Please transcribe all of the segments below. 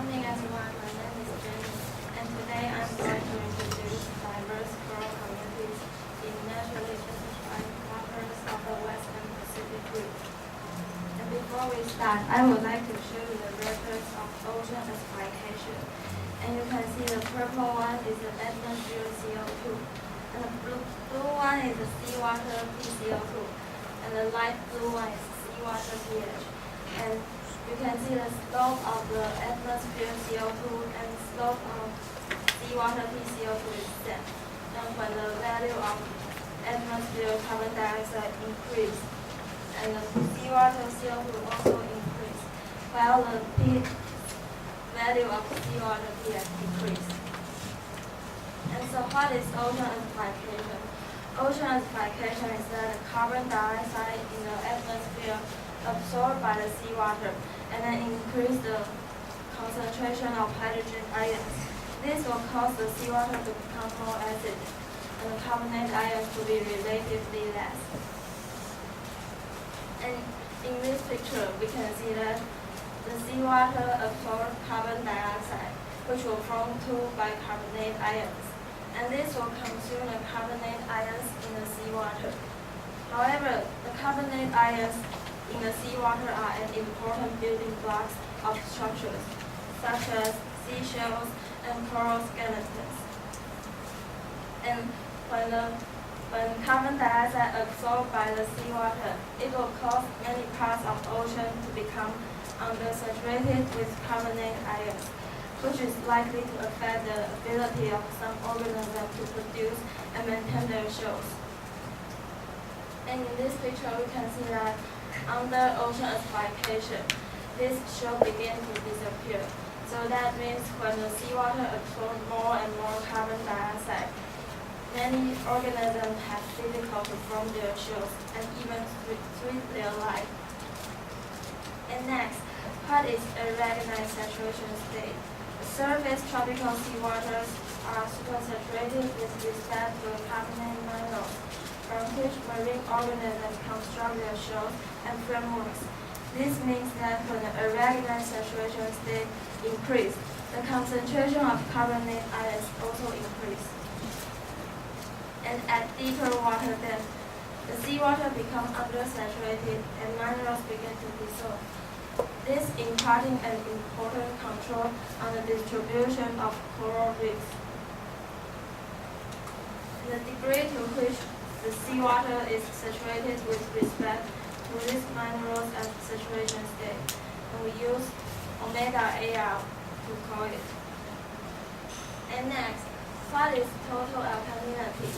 evening, everyone. My name is Jenny, and today I'm going to introduce diverse coral communities in naturally acidified waters of the Western Pacific Reef. And before we start, I would like to show you the records of ocean acidification. And you can see the purple one is the atmosphere CO2, and the blue one is the seawater PCO2, and the light blue one is seawater pH. And you can see the slope of the atmosphere CO2 and slope of seawater PCO2 is same. And when the value of atmosphere carbon dioxide increase, and the seawater CO2 also increase, while the value of seawater pH decrease. And so what is ocean acidification? Ocean acidification is that the carbon dioxide in the atmosphere absorbed by the seawater and then increase the concentration of hydrogen ions. This will cause the seawater to become more acid and the carbonate ions to be relatively less. And in this picture, we can see that the seawater absorbs carbon dioxide, which will form two bicarbonate ions. And this will consume the carbonate ions in the seawater. However, the carbonate ions in the seawater are an important building blocks of structures, such as seashells and coral skeletons. And when carbon dioxide absorbed by the seawater, it will cause many parts of ocean to become undersaturated with carbonate ions, which is likely to affect the ability of some organisms to produce and maintain their shells. And in this picture, we can see that under ocean acidification, this shell begins to disappear. So that means when the seawater absorbs more and more carbon dioxide, many organisms have difficulty to form their shells and even switch their life. And next, what is a recognized saturation state? The surface tropical seawaters are supersaturated with respect to carbonate minerals, from which marine organisms construct their shells and frameworks. This means that when the irregular saturation state increases, the concentration of carbonate ions also increases. And at deeper water depth, the seawater becomes undersaturated and minerals begin to dissolve. This imparting an important control on the distribution of coral reefs. The degree to which the seawater is saturated with respect to these minerals at saturation state, and we use omega AR to call it. And next, what is total alkalinity?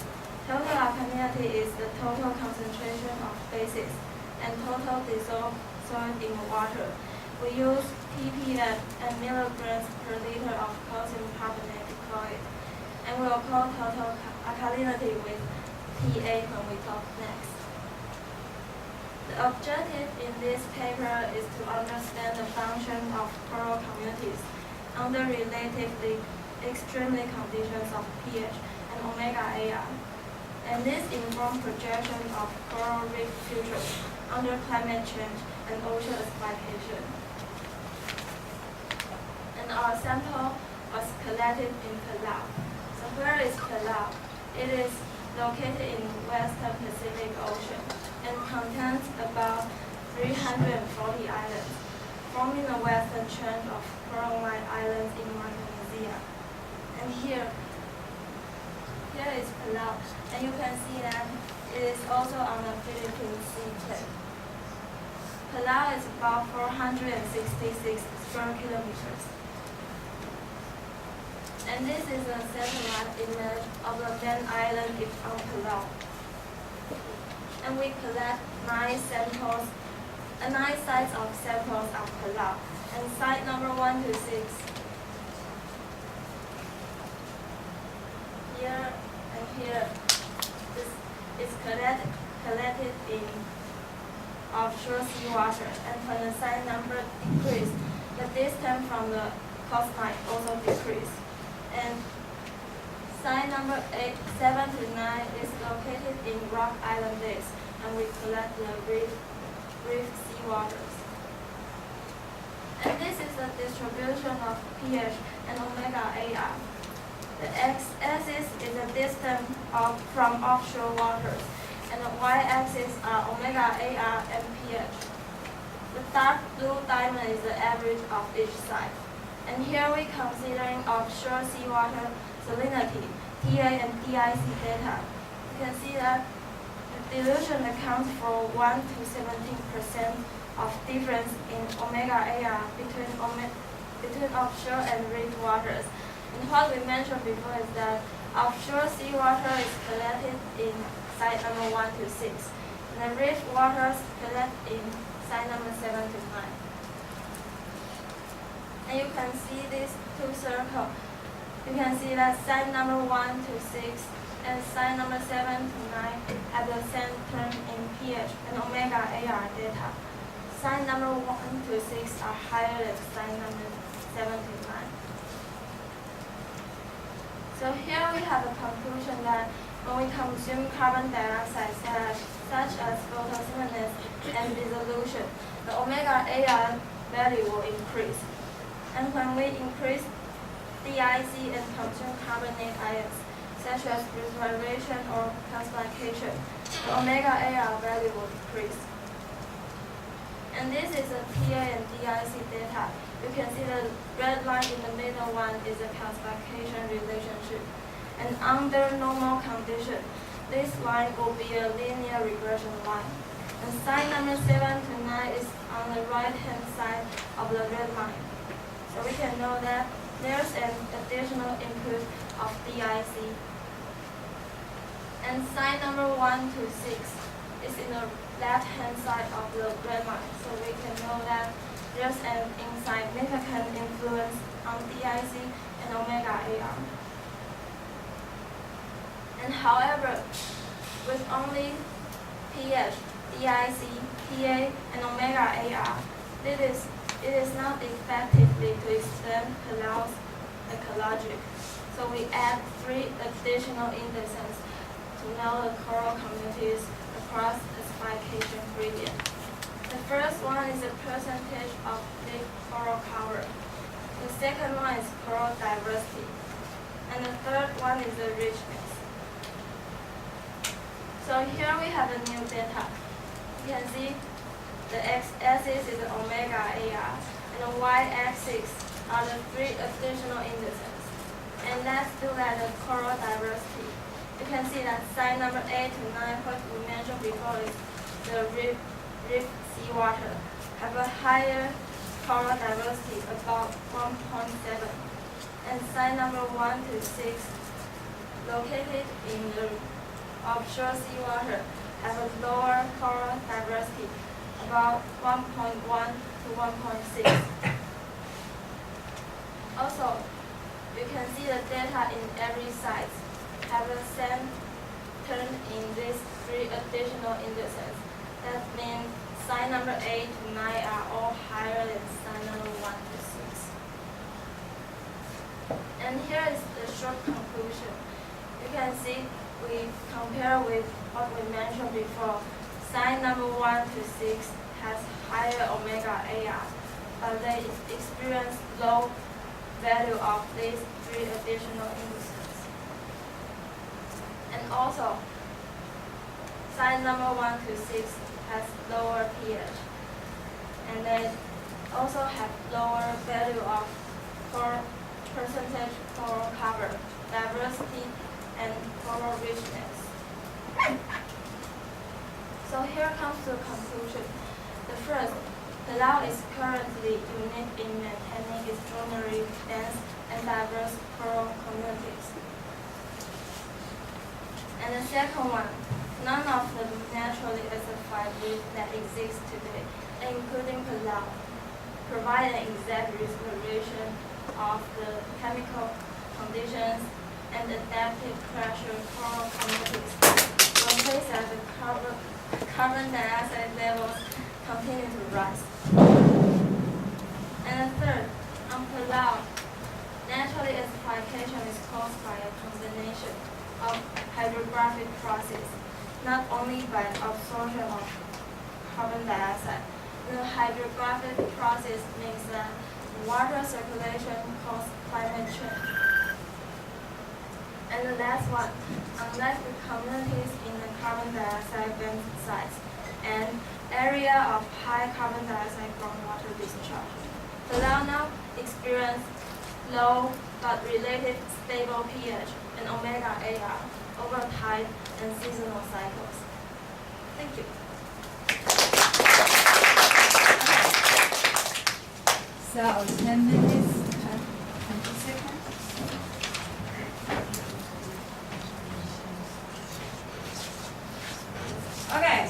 Total alkalinity is the total concentration of bases and total dissolved solid in water. We use ppm and milligrams per liter of calcium carbonate to call it, and we will call total alkalinity with PA when we talk next. The objective in this paper is to understand the function of coral communities under relatively extreme conditions of pH and omega AR. And this informs projection of coral reef futures under climate change and ocean acidification. And our sample was collected in Palau. So where is Palau? It is located in Western Pacific Ocean and contains about 340 islands, forming the western chain of coral-like islands in Micronesia. And here is Palau, and you can see that it is also on the Philippine Sea plate. Palau is about 466 square kilometers. And this is a satellite image of the main island on Palau. And we collect 9 sites of samples of Palau, and site number 1 to 6. Here and here, this is collected in offshore seawater, and when the site number decreases, the distance from the coastline also decreases. And site number 7 to 9 is located in Rock Island Bays, and we collect the reef seawaters. And this is the distribution of pH and omega AR. The x-axis is the distance from offshore waters, and the y-axis are omega AR and pH. The dark blue diamond is the average of each side. And here we considering offshore seawater salinity, TA and DIC data. You can see that the dilution accounts for 1 to 17% of difference in omega AR between offshore and reef waters. And what we mentioned before is that offshore seawater is collected in site number 1 to 6, and the reef waters collected in site number 7 to 9. And you can see these two circles. You can see that site number 1 to 6 and site number 7 to 9 have the same term in pH and omega AR data. Site number 1 to 6 are higher than site number 7 to 9. So here we have a conclusion that when we consume carbon dioxide such as photosynthesis and dissolution, the omega AR value will increase. And when we increase DIC and consume carbonate ions, such as respiration or transpiration, the omega AR value will decrease. And this is a TA and DIC data. You can see the red line in the middle one is a classification relationship. And under normal condition, this line will be a linear regression line. And site number 7 to 9 is on the right-hand side of the red line. So we can know that there's an additional input of DIC. And site number 1 to 6 is in the left-hand side of the red line. So we can know that there's an insignificant influence on DIC and omega AR. And however, with only pH, DIC, TA, and omega AR, it is not effectively to explain Palau's ecology. So we add 3 additional indices to know the coral communities across the classification gradient. The first one is the percentage of thick coral cover. The second one is coral diversity. And the third one is the richness. So here we have the new data. You can see the x-axis is the omega AR, and the y-axis are the 3 additional indices. And let's do that the coral diversity. You can see that site number 8 to 9, what we mentioned before, is the reef seawater have a higher coral diversity, about 1.7. And site number 1 to 6, located in the offshore seawater, have a lower coral diversity, about 1.1 to 1.6. Also, you can see the data in every site have the same term in these 3 additional indices. That means site number 8 to 9 are all higher than site number 1 to 6. And here is the short conclusion. You can see we compare with what we mentioned before. Site number 1 to 6 has higher omega AR, but they experience low value of these 3 additional indices. And also, site number 1 to 6 has lower pH, and they also have lower value of percentage coral cover, diversity, and coral richness. So here comes the conclusion. The first, Palau is currently unique in maintaining extraordinary dense and diverse coral communities. And the second one, none of the naturally acidified reefs that exist today, including Palau, provide an exact respiration of the chemical conditions and adaptive pressure coral communities when placed as the carbon dioxide levels continue to rise. And the third, on Palau, naturally acidification is caused by a combination of hydrographic process, not only by absorption of carbon dioxide. The hydrographic process means that water circulation cause climate change. And the last one, unlike the communities in the carbon dioxide vent sites and area of high carbon dioxide groundwater discharge, the Launa experience low but relative stable pH and omega AR over tide and seasonal cycles. Thank you. So 10 minutes, 20 seconds. Okay,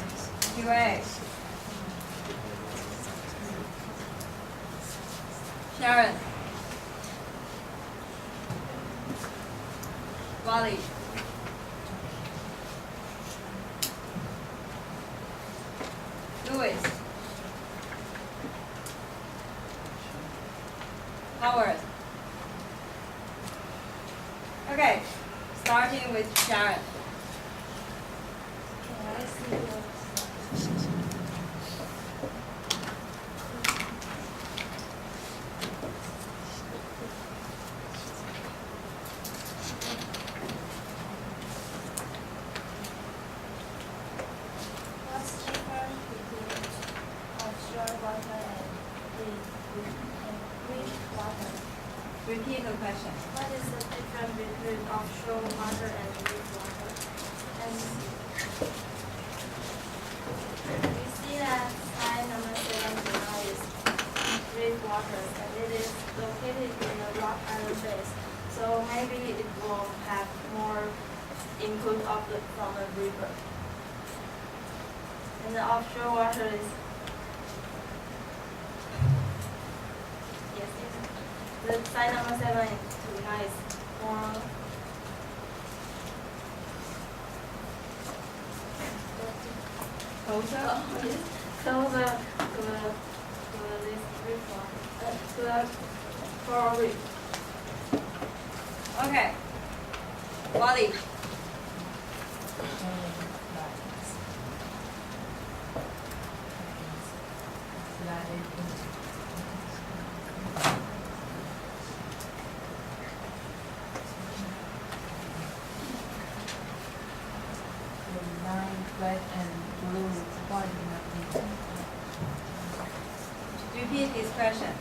QA. Sharon. Wally. Louis. Howard. Okay, starting with Sharon. What's the difference between offshore water and reef water? Repeat the question. What is the difference between offshore water and reef water? And we see that slide number 7 is reef water, and it is located in the rock island base. So maybe it will have more input from the river. And the offshore water is the slide number 7 is nice. More Closer. closer to this reef water, to the coral reef. Okay. Wally. Red and blue, one nothing. Repeat this question.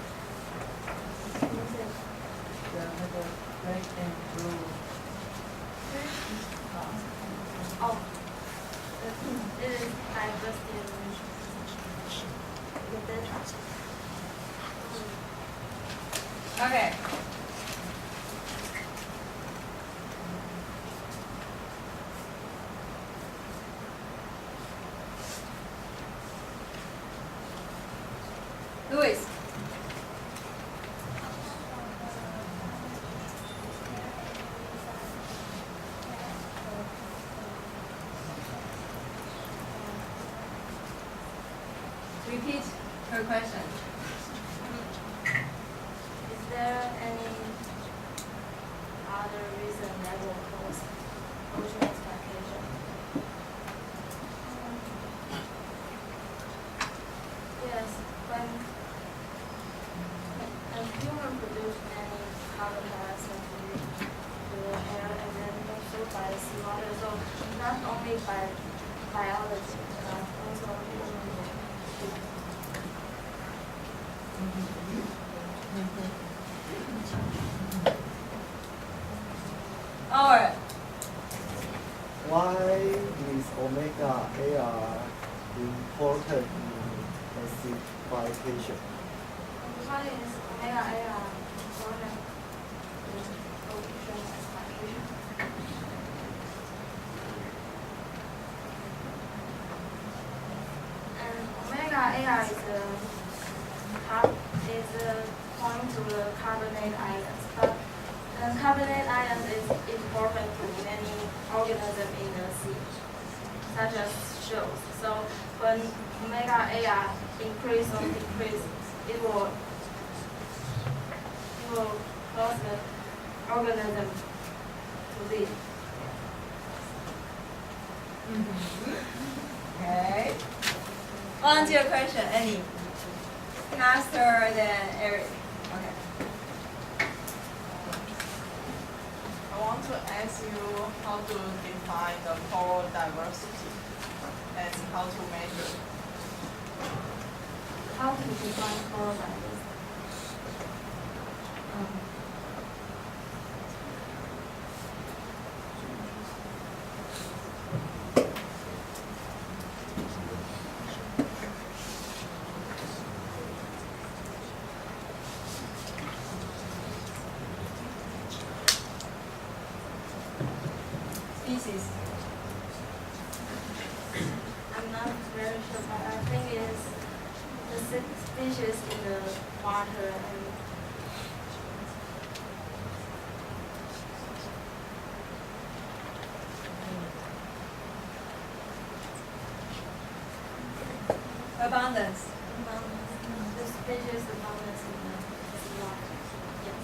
The red and blue. Oh, it is diversity with the Okay. Louis. Repeat her question. Is there any other reason that will cause ocean exploitation? Yes, when human produce any carbon dioxide to the air and then also by the seawater, so not only by biology, but also human. Howard. Why is omega AR important in acidification? Why is omega AR important in ocean exploitation? And omega AR is point to the carbonate ions, but carbonate ions is important to many organisms in the sea, such as shells. So when omega AR increase or decrease, it will cause the organism to live. Okay. On to your question, Annie. Faster than Eric. Okay. ask you how to define the pore diversity and how to measure. How to define pore diversity? Species. I'm not very sure, but I think it's the species in the water and Abundance. the species abundance in the water. Yes.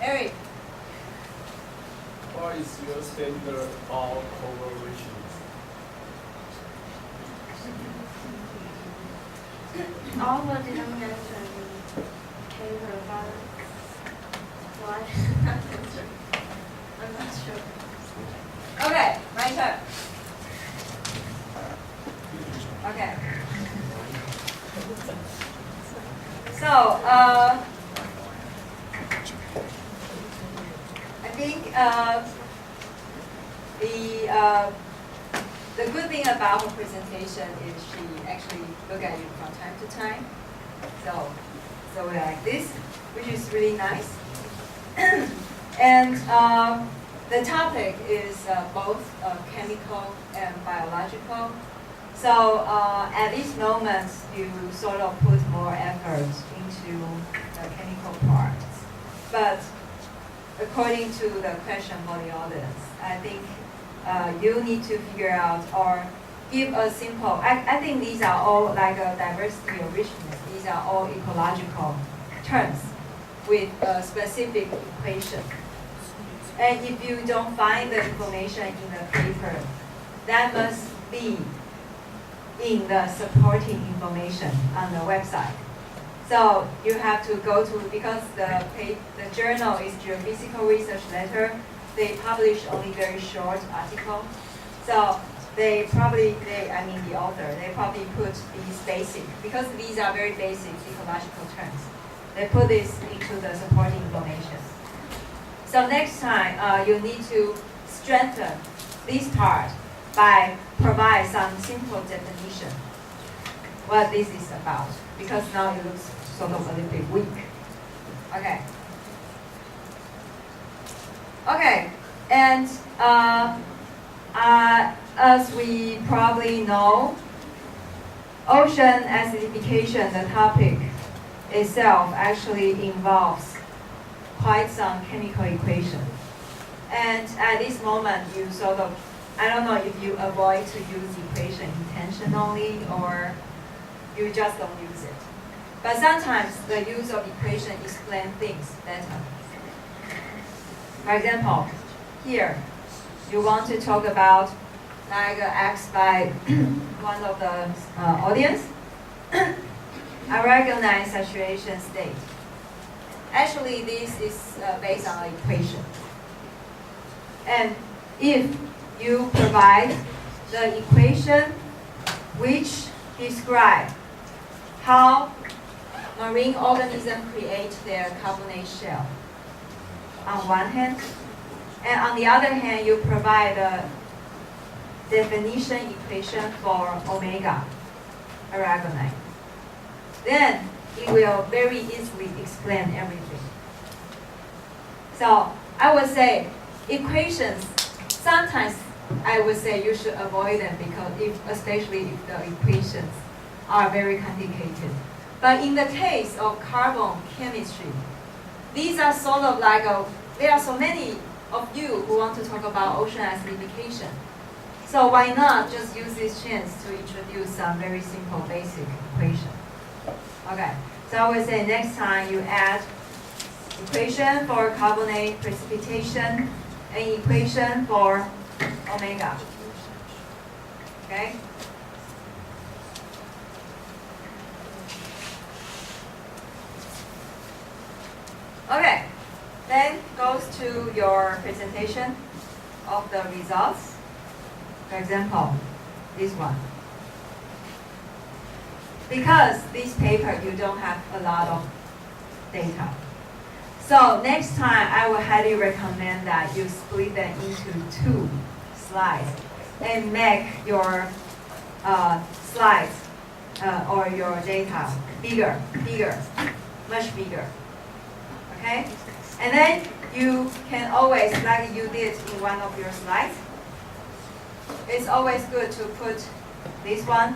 Eric. What is your standard of correlation? All what didn't mention in paper, but why? I'm not sure. Okay, my turn. Okay. So, I think the good thing about her presentation is she actually look at you from time to time. So we're like this, which is really nice. And the topic is both chemical and biological. So at this moment, you sort of put more effort into the chemical parts. But according to the question for the audience, I think you need to figure out or give a simple, I think these are all like a diversity or richness. These are all ecological terms with a specific equation. And if you don't find the information in the paper, that must be in the supporting information on the website. So you have to go to, because the journal is Geophysical Research Letter, they publish only very short article. So the author, they probably put these basic, because these are very basic ecological terms. They put this into the supporting information. So next time, you need to strengthen this part by provide some simple definition what this is about, because now it looks sort of a little bit weak. Okay. Okay, and as we probably know, ocean acidification, the topic itself actually involves quite some chemical equation. And at this moment, you sort of, I don't know if you avoid to use equation intentionally or you just don't use it. But sometimes the use of equation explains things better. For example, here, you want to talk about like X by one of the audience. I recognize saturation state. Actually, this is based on an equation. And if you provide the equation which describe how marine organisms create their carbonate shell on one hand, and on the other hand, you provide a definition equation for omega aragonite, then it will very easily explain everything. So I would say equations, sometimes I would say you should avoid them because especially if the equations are very complicated. But in the case of carbon chemistry, these are sort of like there are so many of you who want to talk about ocean acidification. So why not just use this chance to introduce some very simple basic equation. Okay, so I would say next time you add equation for carbonate precipitation and equation for omega. Okay? Okay, Then goes to your presentation of the results. For example, this one. Because this paper, you don't have a lot of data. So next time, I would highly recommend that you split them into 2 slides and make your slides or your data bigger, much bigger. Okay? And then you can always, like you did in one of your slides, it's always good to put this one,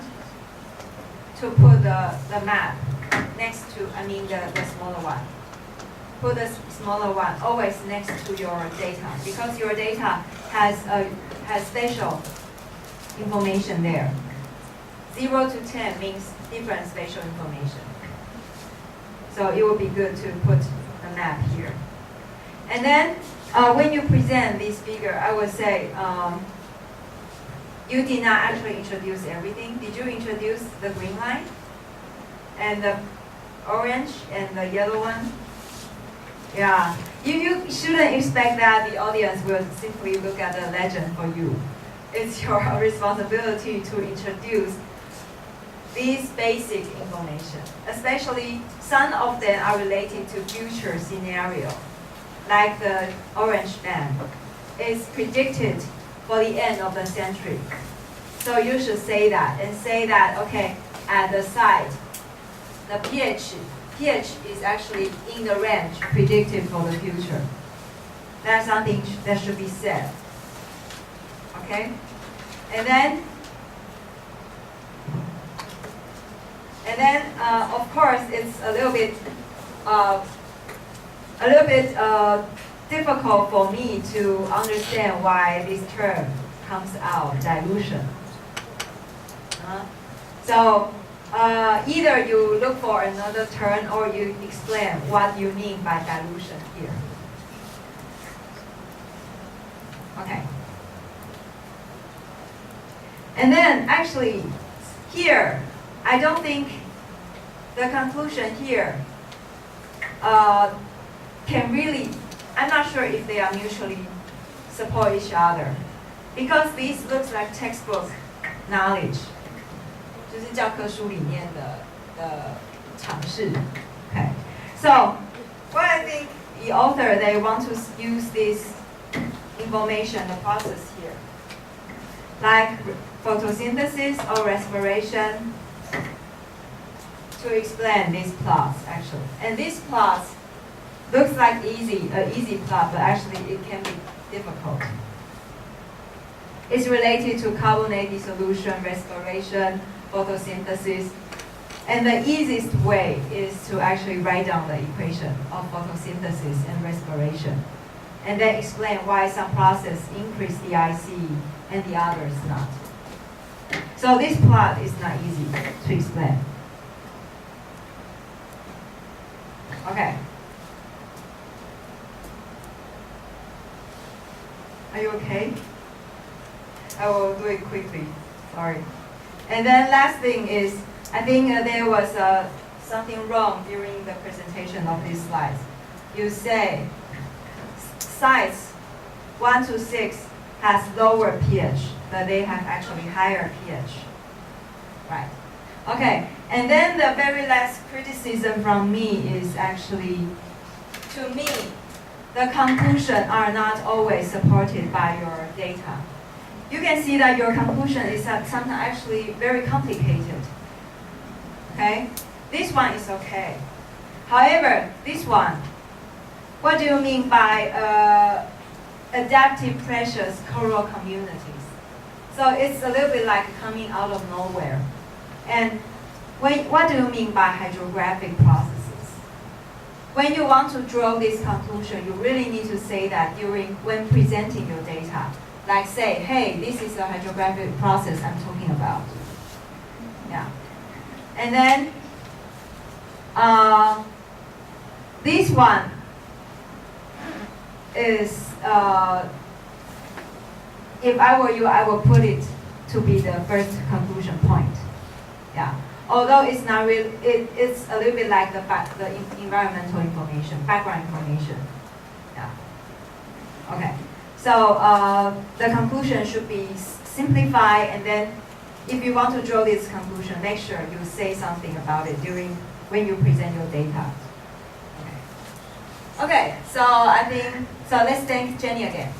to put the map next to, the smaller one. Put the smaller one always next to your data, because your data has spatial information there. 0 to 10 means different spatial information. So it would be good to put the map here. And then when you present this figure, I would say you did not actually introduce everything. Did you introduce the green line and the orange and the yellow one? Yeah, you shouldn't expect that the audience will simply look at the legend for you. It's your responsibility to introduce these basic information. Especially some of them are related to future scenario. Like the orange band is predicted for the end of the century. So you should say that and say that, okay, at the site, the pH is actually in the range predicted for the future. That's something that should be said. Okay? And then of course, it's a little bit difficult for me to understand why this term comes out, dilution. So either you look for another term or you explain what you mean by dilution here. Okay. And then actually here, I don't think the conclusion here can really, I'm not sure if they are mutually support each other, because this looks like textbook knowledge. 就是教科书里面的常识. Okay. So, what I think the author, they want to use this information, the process here, like photosynthesis or respiration, to explain these plots actually. And these plots looks like an easy plot, but actually it can be difficult. It's related to carbonate dissolution, respiration, photosynthesis. And the easiest way is to actually write down the equation of photosynthesis and respiration. And then explain why some process increase the IC and the others not. So this plot is not easy to explain. Okay. Are you okay? I will do it quickly. Sorry. And then last thing is, I think there was something wrong during the presentation of these slides. You say sites 1 to 6 has lower pH, but they have actually higher pH. Right. Okay. And then the very last criticism from me is actually, to me, the conclusions are not always supported by your data. You can see that your conclusion is sometimes actually very complicated. Okay? This one is okay. However, this one, what do you mean by adaptive pressures coral communities? So it's a little bit like coming out of nowhere. And what do you mean by hydrographic processes? When you want to draw this conclusion, you really need to say that when presenting your data. Like say, hey, this is a hydrographic process I'm talking about. Yeah. And then this one is, if I were you, I would put it to be the first conclusion point. Yeah. Although it's not really, it's a little bit like the environmental information, background information. Yeah. Okay. So the conclusion should be simplified, and then if you want to draw this conclusion, make sure you say something about it when you present your data. Okay. Okay. So let's thank Jenny again.